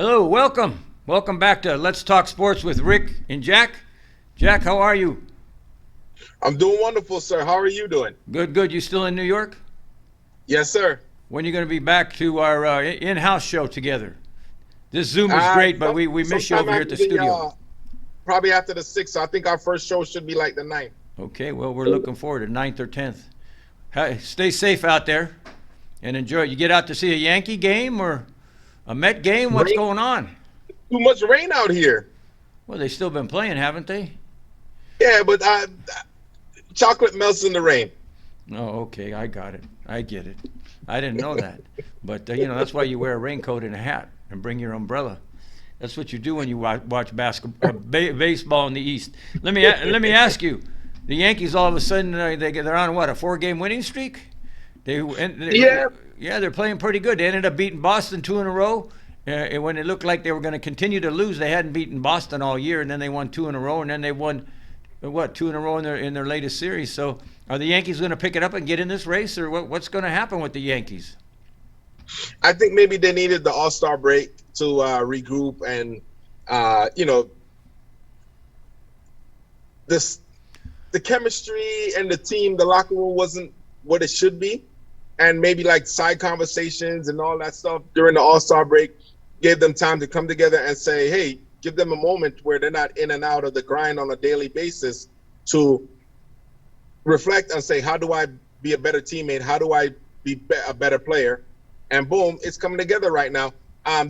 Hello, welcome. Welcome back to Let's Talk Sports with Rick and Jack. Jack, how are you? I'm doing wonderful, sir. How are you doing? Good, good. You still in New York? Yes, sir. When are you going to be back to our in-house show together? This Zoom is great, but we miss you over here at the studio. Probably after the 6th. So I think our first show should be like the 9th. Okay, well, we're looking forward to 9th or 10th. Stay safe out there and enjoy. You get out to see a Yankee game or a Met game? What's going on? Too much rain out here. Well, they've still been playing, haven't they? Yeah, but chocolate melts in the rain. Oh, okay. I got it. I get it. I didn't know that. But, that's why you wear a raincoat and a hat and bring your umbrella. That's what you do when you watch basketball, baseball in the East. Let me ask you, the Yankees all of a sudden, they're on, what, a 4-game winning streak? Yeah, they're playing pretty good. They ended up beating Boston 2 in a row. When it looked like they were going to continue to lose, they hadn't beaten Boston all year, and then they won 2 in a row, and then they won, 2 in a row in their latest series. So are the Yankees going to pick it up and get in this race, or what's going to happen with the Yankees? I think maybe they needed the All-Star break to regroup, and the chemistry and the team, the locker room wasn't what it should be, and maybe like side conversations and all that stuff during the All-Star break gave them time to come together and say, hey, give them a moment where they're not in and out of the grind on a daily basis to reflect and say, how do I be a better teammate? How do I be a better player? And boom, it's coming together right now.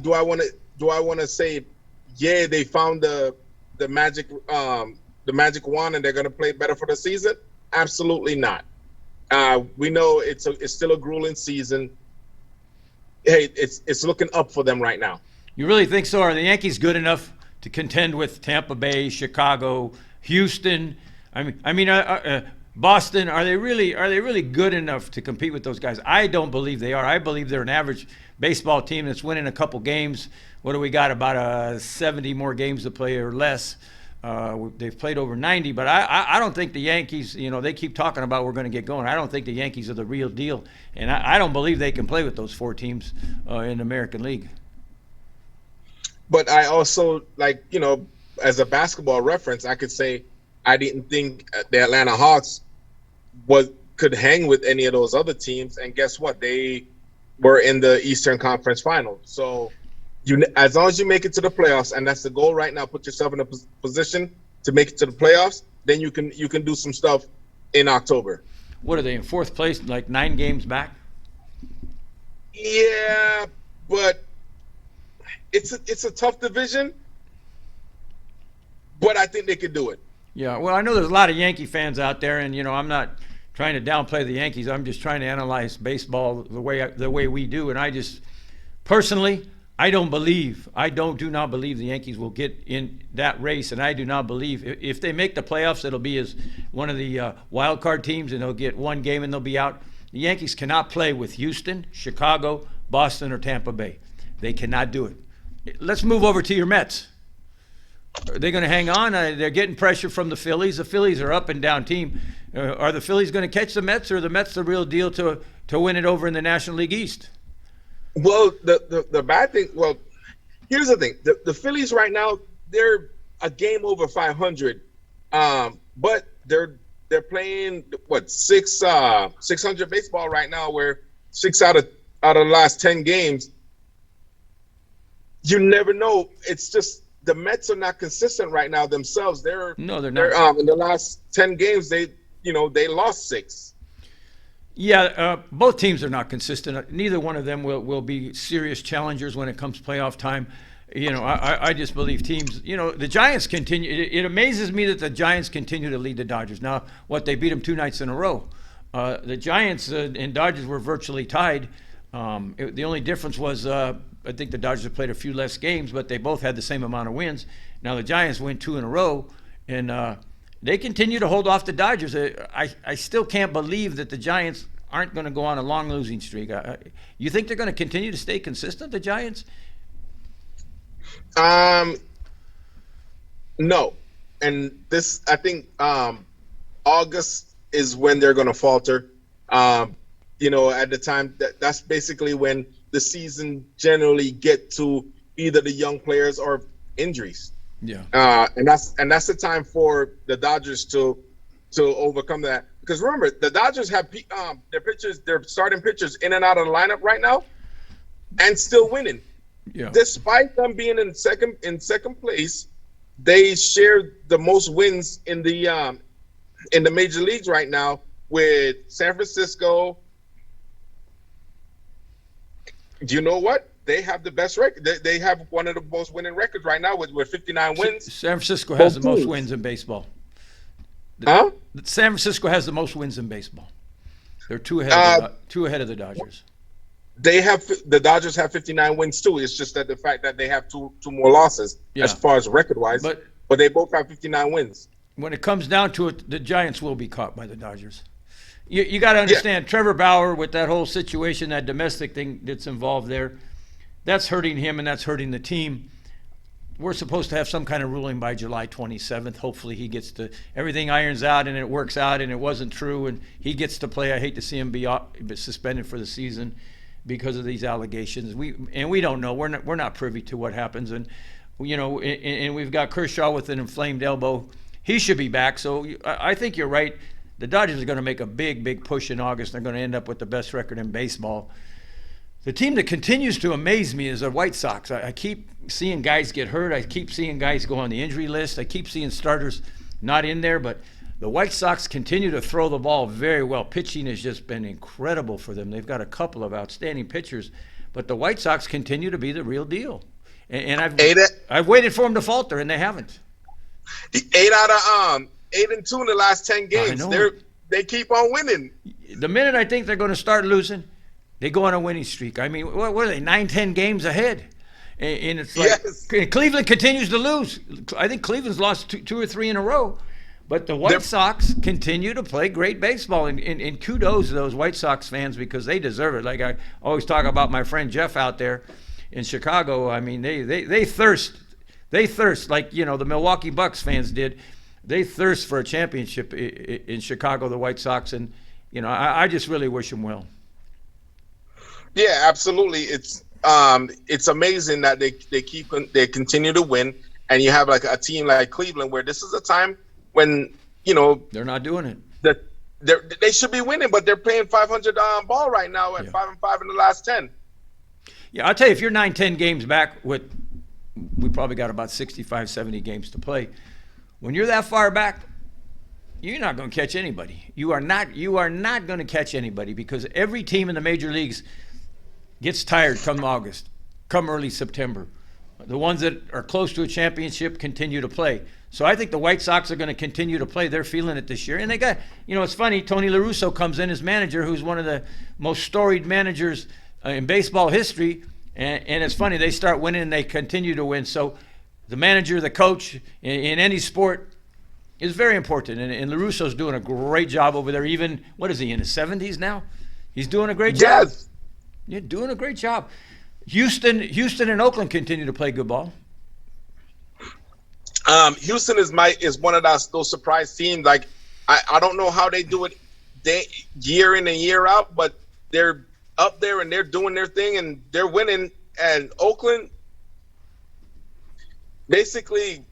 Do I want to say, yeah, they found the magic wand and they're going to play better for the season? Absolutely not. We know it's still a grueling season. Hey, it's looking up for them right now. You really think so? Are the Yankees good enough to contend with Tampa Bay, Chicago, Houston? Boston. Are they really good enough to compete with those guys? I don't believe they are. I believe they're an average baseball team that's winning a couple games. What do we got? About 70 more games to play or less. They've played over 90, but I don't think the Yankees, they keep talking about we're going to get going. I don't think the Yankees are the real deal, and I don't believe they can play with those 4 teams in the American League. But I also, as a basketball reference, I could say I didn't think the Atlanta Hawks could hang with any of those other teams, and guess what? They were in the Eastern Conference Finals. So as long as you make it to the playoffs, and that's the goal right now, put yourself in a position to make it to the playoffs, then you can do some stuff in October. What are they in 4th place, like 9 games back? Yeah, but it's a tough division, but I think they could do it. Yeah, well, I know there's a lot of Yankee fans out there, and I'm not trying to downplay the Yankees. I'm just trying to analyze baseball the way we do, and I just personally, I do not believe the Yankees will get in that race, and I do not believe if they make the playoffs, it'll be as one of the wild card teams, and they'll get 1 game and they'll be out. The Yankees cannot play with Houston, Chicago, Boston, or Tampa Bay. They cannot do it. Let's move over to your Mets. Are they going to hang on? They're getting pressure from the Phillies. The Phillies are up and down team. Are the Phillies going to catch the Mets, or are the Mets the real deal to win it over in the National League East? Well, the bad thing. Well, here's the thing: the Phillies right now, they're a game over 500, but they're playing 600 baseball right now, where 6 out of the last 10 games. You never know. It's just the Mets are not consistent right now themselves. They're not. In the last 10 games, they lost 6. Yeah, both teams are not consistent. Neither one of them will be serious challengers when it comes playoff time. I just believe teams, the Giants continue. It amazes me that the Giants continue to lead the Dodgers. Now, they beat them 2 nights in a row. The Giants and Dodgers were virtually tied. The only difference was I think the Dodgers have played a few less games, but they both had the same amount of wins. Now the Giants win 2 in a row, and they continue to hold off the Dodgers. I still can't believe that the Giants aren't going to go on a long losing streak. You think they're going to continue to stay consistent, the Giants? No. And this, I think August is when they're going to falter. At the time, that's basically when the season generally get to, either the young players or injuries. Yeah. And that's the time for the Dodgers to overcome that. Because remember, the Dodgers have their starting pitchers in and out of the lineup right now, and still winning. Yeah. Despite them being in second place, they share the most wins in the major leagues right now with San Francisco. Do you know what? They have the best record. They have one of the most winning records right now with 59 wins. San Francisco has the most wins in baseball. Huh? San Francisco has the most wins in baseball. They're two ahead of the Dodgers. The Dodgers have 59 wins too. It's just that the fact that they have two more losses as far as record wise. But they both have 59 wins. When it comes down to it, the Giants will be caught by the Dodgers. You got to understand, Trevor Bauer, with that whole situation, that domestic thing that's involved there, that's hurting him and that's hurting the team. We're supposed to have some kind of ruling by July 27th. Hopefully he gets to everything irons out and it works out and it wasn't true and he gets to play. I hate to see him be suspended for the season because of these allegations. We don't know. We're not privy to what happens, and and we've got Kershaw with an inflamed elbow. He should be back. So I think you're right. The Dodgers are going to make a big push in August. They're going to end up with the best record in baseball. The team that continues to amaze me is the White Sox. I keep seeing guys get hurt. I keep seeing guys go on the injury list. I keep seeing starters not in there, but the White Sox continue to throw the ball very well. Pitching has just been incredible for them. They've got a couple of outstanding pitchers, but the White Sox continue to be the real deal. And I've waited for them to falter, and they haven't. 8 out of 8 and 2 in the last 10 games. They keep on winning. The minute I think they're going to start losing, they go on a winning streak. I mean, what are they, 9-10 games ahead? And it's like Cleveland continues to lose. I think Cleveland's lost two or three in a row. But the White Sox continue to play great baseball. And kudos to those White Sox fans because they deserve it. Like I always talk about my friend Jeff out there in Chicago. I mean, they thirst. They thirst like, the Milwaukee Bucks fans did. They thirst for a championship in Chicago, the White Sox. And, I just really wish them well. Yeah, absolutely. It's amazing that they continue to win, and you have like a team like Cleveland where this is a time when they're not doing it. They should be winning, but they're playing 500 ball right now at 5-5 in the last 10. Yeah, I'll tell you, if you're 9-10 games back we probably got about 65, 70 games to play. When you're that far back, you're not going to catch anybody. You are not going to catch anybody because every team in the major leagues gets tired come August, come early September. The ones that are close to a championship continue to play. So I think the White Sox are going to continue to play. They're feeling it this year. And they got, it's funny, Tony La Russa comes in as manager, who's one of the most storied managers in baseball history. And it's funny, they start winning and they continue to win. So the manager, the coach in any sport is very important. And La Russa's doing a great job over there. Even, what is he, in his 70s now? He's doing a great job. Yes. You're doing a great job. Houston and Oakland continue to play good ball. Houston is one of those surprise teams. Like I don't know how they do it year in and year out, but they're up there and they're doing their thing and they're winning. And Oakland basically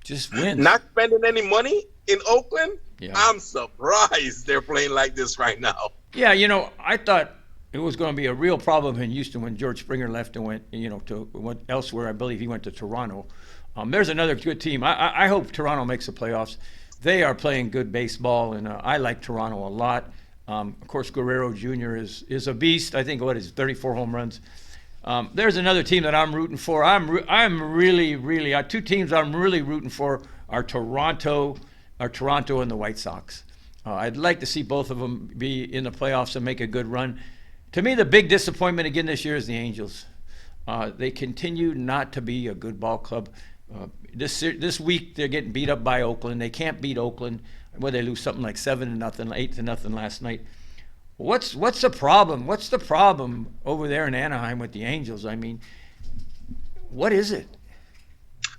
just wins. Not spending any money in Oakland. Yeah. I'm surprised they're playing like this right now. Yeah, I thought it was going to be a real problem in Houston when George Springer left and went elsewhere. I believe he went to Toronto. There's another good team. I hope Toronto makes the playoffs. They are playing good baseball, and I like Toronto a lot. Of course, Guerrero Jr. is a beast. I think 34 home runs. There's another team that I'm rooting for. I'm really two teams I'm really rooting for are Toronto and the White Sox. I'd like to see both of them be in the playoffs and make a good run. To me, the big disappointment again this year is the Angels. They continue not to be a good ball club. This week they're getting beat up by Oakland. They can't beat Oakland. Well, they lose something like 7-0, 8-0 last night. What's the problem? What's the problem over there in Anaheim with the Angels? I mean, what is it?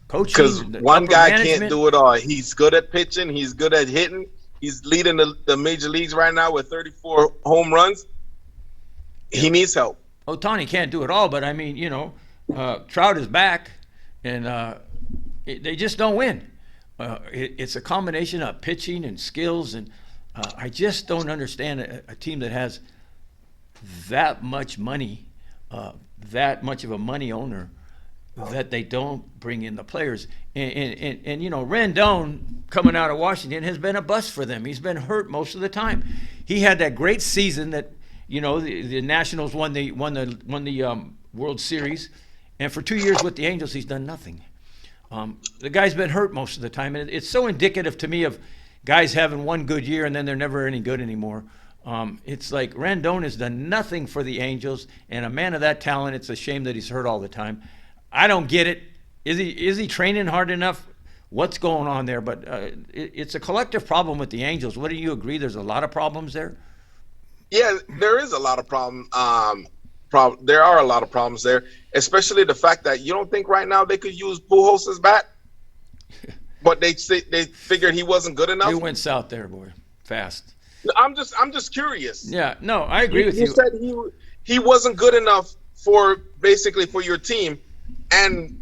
Coaching? Because one guy can't do it all. He's good at pitching. He's good at hitting. He's leading the major leagues right now with 34 home runs. He needs help. Ohtani can't do it all, but I mean, Trout is back, and they just don't win. It's a combination of pitching and skills, and I just don't understand a team that has that much money, that much of a money owner, that they don't bring in the players. And you know, Rendon coming out of Washington has been a bust for them. He's been hurt most of the time. He had that great season that, you know, the Nationals won the World Series, and for 2 years with the Angels, he's done nothing. The guy's been hurt most of the time, and it's so indicative to me of guys having one good year and then they're never any good anymore. It's like Rendon has done nothing for the Angels, and a man of that talent, it's a shame that he's hurt all the time. I don't get it. Is he training hard enough? What's going on there? But it's a collective problem with the Angels. Wouldn't you agree? There's a lot of problems there. Yeah, there is a lot of there are a lot of problems there, especially the fact that you don't think right now they could use Pujols' bat, but they figured he wasn't good enough. He went south there, boy, fast. I'm just curious. Yeah, no, I agree with you. You said he wasn't good enough for your team, and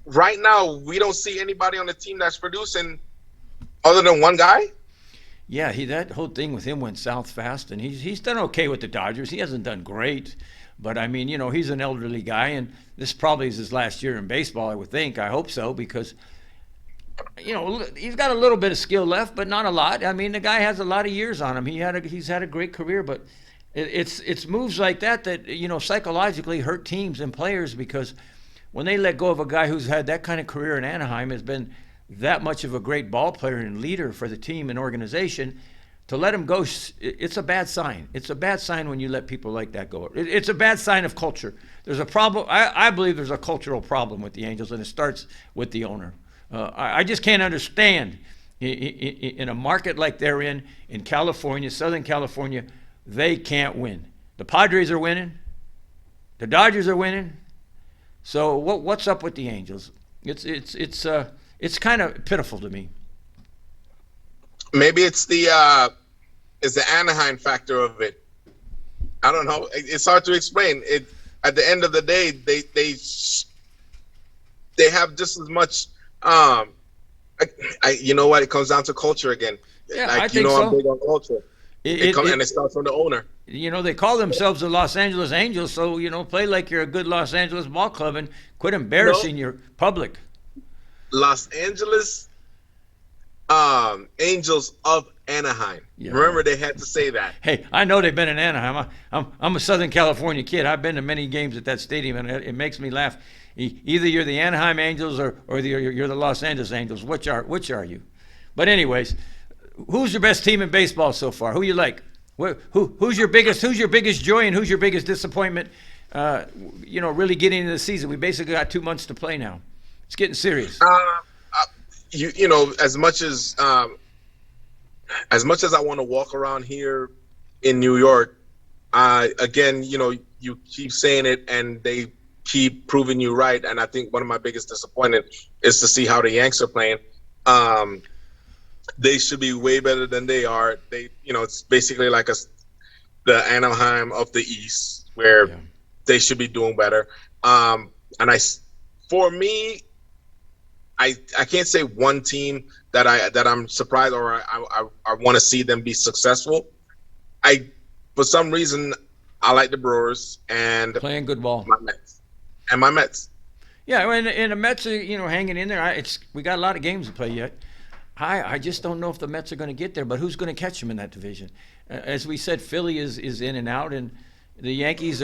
right now we don't see anybody on the team that's producing other than one guy. Yeah, that whole thing with him went south fast, and he's done okay with the Dodgers. He hasn't done great, but I mean, you know, he's an elderly guy, and this probably is his last year in baseball, I would think. I hope so, because, you know, he's got a little bit of skill left, but not a lot. I mean, the guy has a lot of years on him. He's had a great career, but it's moves like that, you know, psychologically hurt teams and players, because when they let go of a guy who's had that kind of career in Anaheim, has been that much of a great ball player and leader for the team and organization, to let him go, it's a bad sign. It's a bad sign when you let people like that go. It's a bad sign of culture. There's a problem. I believe there's a cultural problem with the Angels, and it starts with the owner. I just can't understand in a market like they're in California, Southern California, they can't win. The Padres are winning. The Dodgers are winning. So what's up with the Angels? It's kind of pitiful to me. Maybe it's the Anaheim factor of it. I don't know. It's hard to explain. At the end of the day, they have just as much. You know what? It comes down to culture again. Yeah, like, I think so. I'm big on culture. And it starts from the owner. You know, they call themselves the Los Angeles Angels, so, you know, play like you're a good Los Angeles ball club and quit embarrassing your public. Los Angeles Angels of Anaheim. Yeah. Remember, they had to say that. Hey, I know they've been in Anaheim. I'm a Southern California kid. I've been to many games at that stadium, and it makes me laugh. Either you're the Anaheim Angels or you're the Los Angeles Angels. Which are you? But anyways, who's your best team in baseball so far? Who you like? Who's your biggest joy and who's your biggest disappointment? You know, really getting into the season. We basically got 2 months to play now. It's getting serious. You know, as much as I want to walk around here in New York, again, you know, you keep saying it and they keep proving you right. And I think one of my biggest disappointments is to see how the Yanks are playing. They should be way better than they are. You know, it's basically like the Anaheim of the East, where they should be doing better. For me, I can't say one team that I'm surprised or I want to see them be successful. For some reason, I like the Brewers and playing good ball. My Mets. Yeah, and the Mets are, you know, hanging in there. We got a lot of games to play yet. I just don't know if the Mets are going to get there, but who's going to catch them in that division? As we said, Philly is in and out, and the Yankees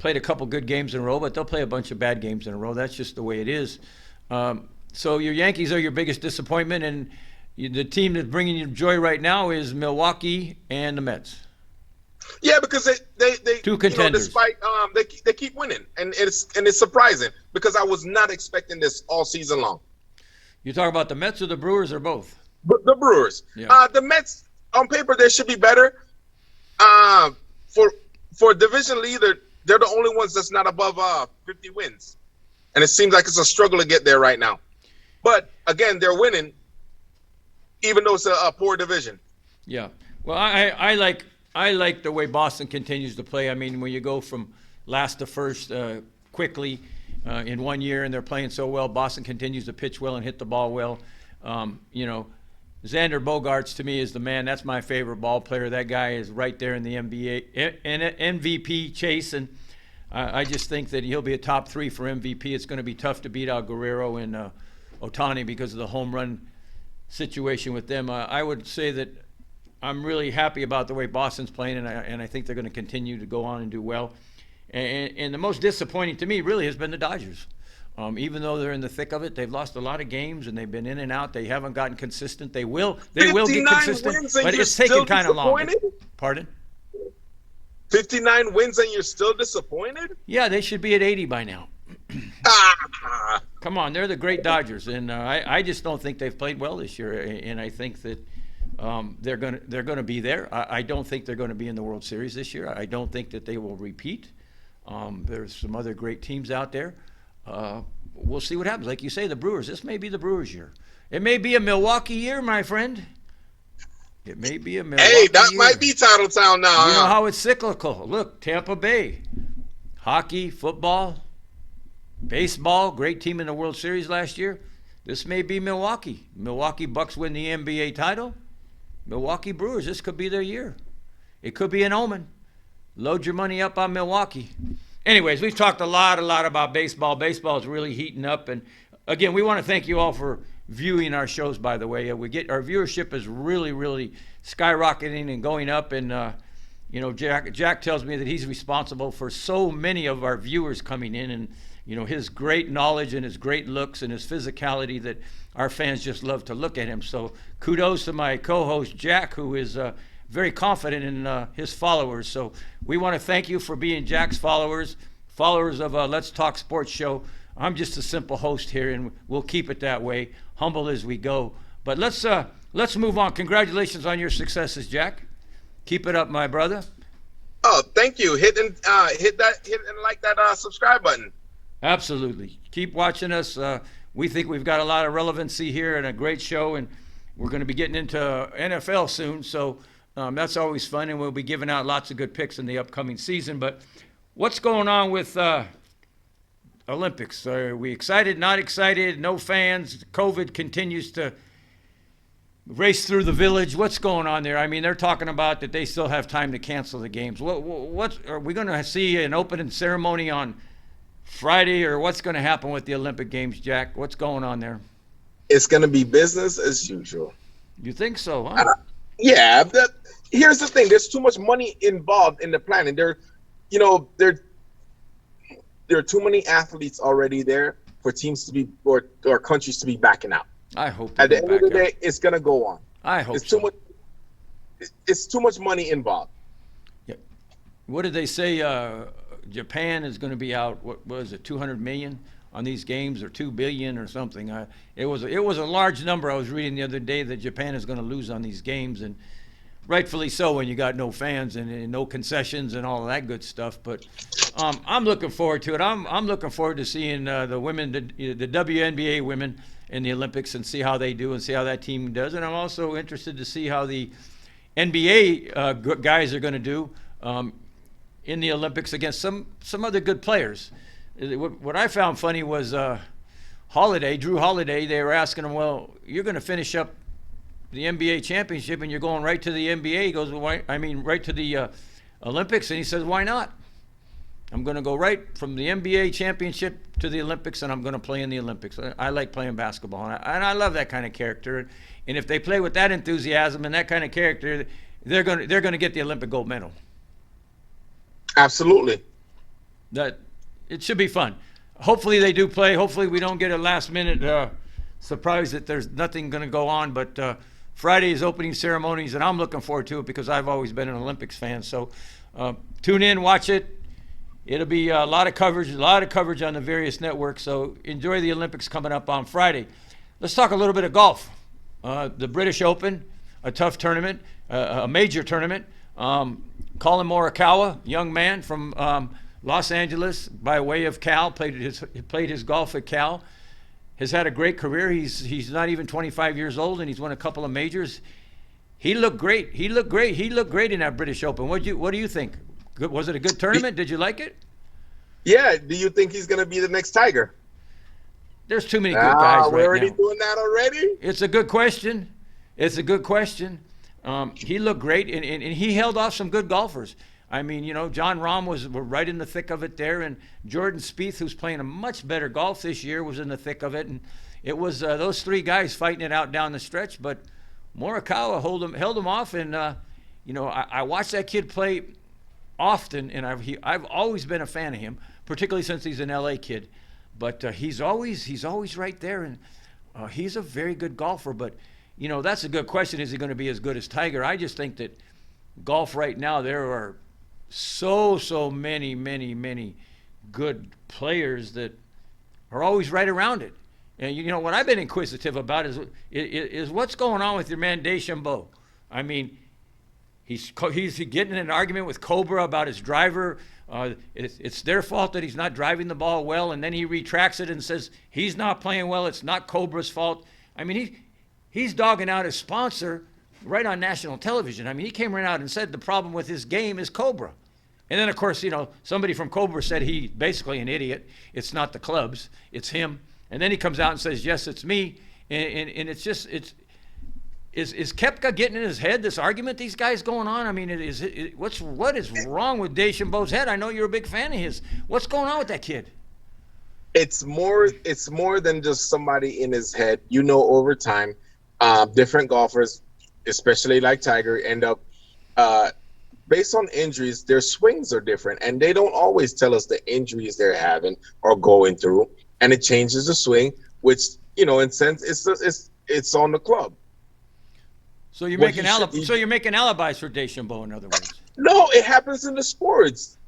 played a couple good games in a row, but they'll play a bunch of bad games in a row. That's just the way it is. So your Yankees are your biggest disappointment, and the team that's bringing you joy right now is Milwaukee and the Mets. Yeah, because they two contenders. Despite they keep winning, and it's surprising because I was not expecting this all season long. You talk about the Mets or the Brewers or both? The Brewers. Yeah. The Mets, on paper, they should be better. For division leader, they're the only ones that's not above 50 wins, and it seems like it's a struggle to get there right now. But again, they're winning, even though it's a poor division. Yeah. Well, I like the way Boston continues to play. I mean, when you go from last to first quickly, in 1 year, and they're playing so well. Boston continues to pitch well and hit the ball well. Xander Bogaerts, to me, is the man. That's my favorite ball player. That guy is right there in the MVP chase, and I just think that he'll be a top 3 for MVP. It's going to be tough to beat out Guerrero and Ohtani because of the home run situation with them. I would say that I'm really happy about the way Boston's playing, and I think they're going to continue to go on and do well. And the most disappointing to me really has been the Dodgers. Even though they're in the thick of it, they've lost a lot of games and they've been in and out. They haven't gotten consistent. They will get consistent, but it's taken kind of long. Pardon? 59 wins and you're still disappointed? Yeah, they should be at 80 by now. Come on, they're the great Dodgers, and I just don't think they've played well this year. And I think that they're gonna be there. I don't think they're going to be in the World Series this year. I don't think that they will repeat. There's some other great teams out there. We'll see what happens. Like you say, the Brewers. This may be the Brewers' year. It may be a Milwaukee year, my friend. It may be a Milwaukee year. Hey, that might be Title Town now. You know how it's cyclical. Look, Tampa Bay. Hockey, football, baseball, great team in the World Series last year. This may be Milwaukee. Milwaukee Bucks win the NBA title. Milwaukee Brewers, this could be their year. It could be an omen. Load your money up on Milwaukee. Anyways, we've talked a lot about baseball. Baseball is really heating up. And, again, we want to thank you all for viewing our shows, by the way. Our viewership is really, really skyrocketing and going up. And, Jack tells me that he's responsible for so many of our viewers coming in. And, his great knowledge and his great looks and his physicality that our fans just love to look at him. So kudos to my co-host, Jack, who is very confident in his followers. So we want to thank you for being Jack's followers of Let's Talk Sports Show. I'm just a simple host here, and we'll keep it that way, humble as we go. But let's move on. Congratulations on your successes, Jack. Keep it up, my brother. Oh, thank you. Hit and like that subscribe button. Absolutely. Keep watching us. We think we've got a lot of relevancy here and a great show, and we're going to be getting into NFL soon. So that's always fun, and we'll be giving out lots of good picks in the upcoming season. But what's going on with Olympics? Are we excited, not excited, no fans? COVID continues to race through the village. What's going on there? I mean, they're talking about that they still have time to cancel the games. What are we going to see an opening ceremony on Friday, or what's going to happen with the Olympic Games, Jack? What's going on there? It's going to be business as usual. You think so, huh? Yeah. Here's the thing. There's too much money involved in the planning. There are too many athletes already there for teams to be or countries to be backing out. I hope. At the end of the day, it's going to go on. I hope it's so. It's too much money involved. Yeah. What did they say? Japan is going to be out. What was it? 200 million on these games, or 2 billion, or something. It was a large number. I was reading the other day that Japan is going to lose on these games, and rightfully so when you got no fans and no concessions and all of that good stuff. But I'm looking forward to it. I'm looking forward to seeing the women, the WNBA women in the Olympics, and see how they do and see how that team does. And I'm also interested to see how the NBA guys are going to do in the Olympics against some other good players. What I found funny was Drew Holiday. They were asking him, well, you're going to finish up the NBA championship and you're going right to the NBA. He goes, well, right to the Olympics. And he says, why not? I'm going to go right from the NBA championship to the Olympics, and I'm going to play in the Olympics. I like playing basketball, and I love that kind of character. And if they play with that enthusiasm and that kind of character, they're going to get the Olympic gold medal. Absolutely. That it should be fun. Hopefully they do play. Hopefully we don't get a last-minute surprise that there's nothing going to go on. But Friday is opening ceremonies, and I'm looking forward to it because I've always been an Olympics fan. So tune in, watch it. It'll be a lot of coverage on the various networks. So enjoy the Olympics coming up on Friday. Let's talk a little bit of golf. The British Open, a tough tournament, a major tournament. Colin Morikawa, young man from Los Angeles by way of Cal, played his golf at Cal, has had a great career. He's not even 25 years old, and he's won a couple of majors. He looked great. He looked great in that British Open. What do you think? Was it a good tournament? Did you like it? Yeah. Do you think he's going to be the next Tiger? There's too many good guys We're right already now. doing that already? It's a good question. It's a good question. He looked great, and he held off some good golfers. I mean, John Rahm was right in the thick of it there, and Jordan Spieth, who's playing a much better golf this year, was in the thick of it. And it was those three guys fighting it out down the stretch. But Morikawa held him off, and I watched that kid play often, and I've always been a fan of him, particularly since he's an LA kid. But he's always right there, and he's a very good golfer. But that's a good question. Is he going to be as good as Tiger? I just think that golf right now, there are so many good players that are always right around it. And what I've been inquisitive about is what's going on with your man DeChambeau. I mean, he's getting in an argument with Cobra about his driver. It's their fault that he's not driving the ball well, and then he retracts it and says he's not playing well. It's not Cobra's fault. I mean, he's dogging out his sponsor right on national television. I mean, he came right out and said the problem with his game is Cobra. And then, of course, somebody from Cobra said he's basically an idiot. It's not the clubs, it's him. And then he comes out and says, yes, it's me. And it's just, is Koepka getting in his head, this argument these guys going on? I mean, what is wrong with DeChambeau's head? I know you're a big fan of his. What's going on with that kid? It's more than just somebody in his head. Over time, different golfers, especially like Tiger, end up based on injuries, their swings are different, and they don't always tell us the injuries they're having or going through, and it changes the swing, which in a sense it's on the club. So you're making alibis for DeChambeau, in other words. No, it happens in the sports.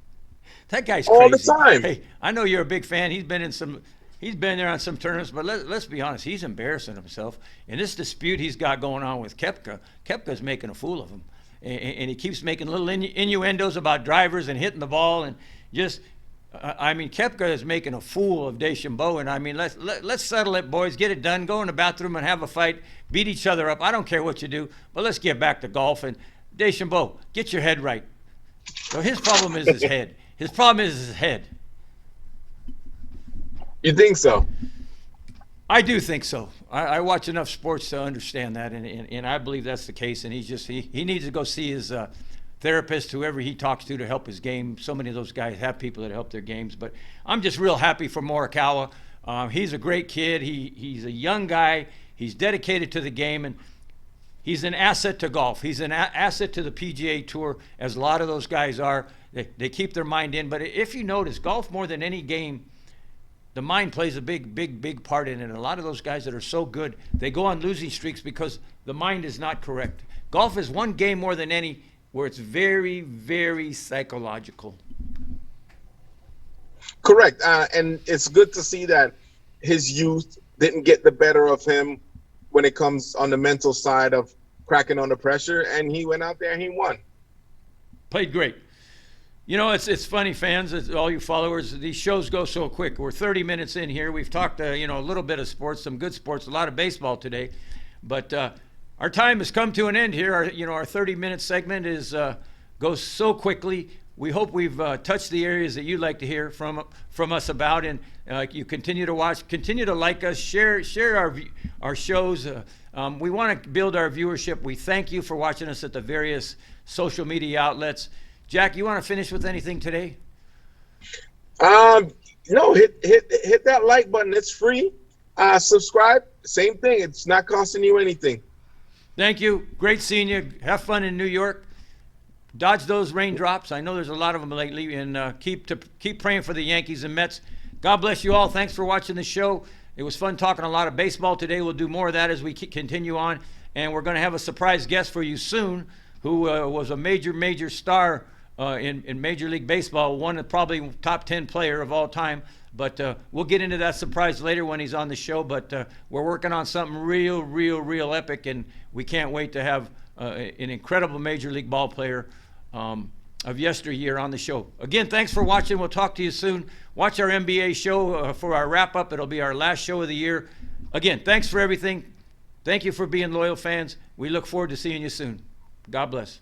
That guy's all crazy. the time. Hey, I know you're a big fan. He's been there on some tournaments, but let's be honest, he's embarrassing himself. In this dispute he's got going on with Koepka's making a fool of him. And he keeps making little innuendos about drivers and hitting the ball, and just, Koepka is making a fool of DeChambeau. And I mean, let's settle it, boys. Get it done. Go in the bathroom and have a fight. Beat each other up. I don't care what you do, but let's get back to golf. And DeChambeau, get your head right. So his problem is his head. His problem is his head. You think so? I do think so. I watch enough sports to understand that, and I believe that's the case. And he needs to go see his therapist, whoever he talks to help his game. So many of those guys have people that help their games. But I'm just real happy for Morikawa. He's a great kid. He's a young guy. He's dedicated to the game, and he's an asset to golf. He's an asset to the PGA Tour, as a lot of those guys are. They keep their mind in. But if you notice, golf more than any game, the mind plays a big part in it. And a lot of those guys that are so good, they go on losing streaks because the mind is not correct. Golf is one game more than any where it's very psychological. Correct. And it's good to see that his youth didn't get the better of him when it comes on the mental side of cracking under pressure. And he went out there and he won. Played great. It's funny, fans, all you followers, these shows go so quick. We're 30 minutes in here. We've talked, a little bit of sports, some good sports, a lot of baseball today. But our time has come to an end here. Our 30-minute segment goes so quickly. We hope we've touched the areas that you'd like to hear from us about. And you continue to watch, continue to like us, share our shows. We want to build our viewership. We thank you for watching us at the various social media outlets. Jack, you want to finish with anything today? No, hit that like button. It's free. Subscribe. Same thing. It's not costing you anything. Thank you. Great seeing you. Have fun in New York. Dodge those raindrops. I know there's a lot of them lately, and keep praying for the Yankees and Mets. God bless you all. Thanks for watching the show. It was fun talking a lot of baseball today. We'll do more of that as we continue on, and we're going to have a surprise guest for you soon, who was a major star in Major League Baseball, one of probably top 10 player of all time. But we'll get into that surprise later when he's on the show. But we're working on something real epic, and we can't wait to have an incredible Major League ball player of yesteryear on the show. Again, thanks for watching. We'll talk to you soon. Watch our NBA show for our wrap-up. It'll be our last show of the year. Again, thanks for everything. Thank you for being loyal fans. We look forward to seeing you soon. God bless.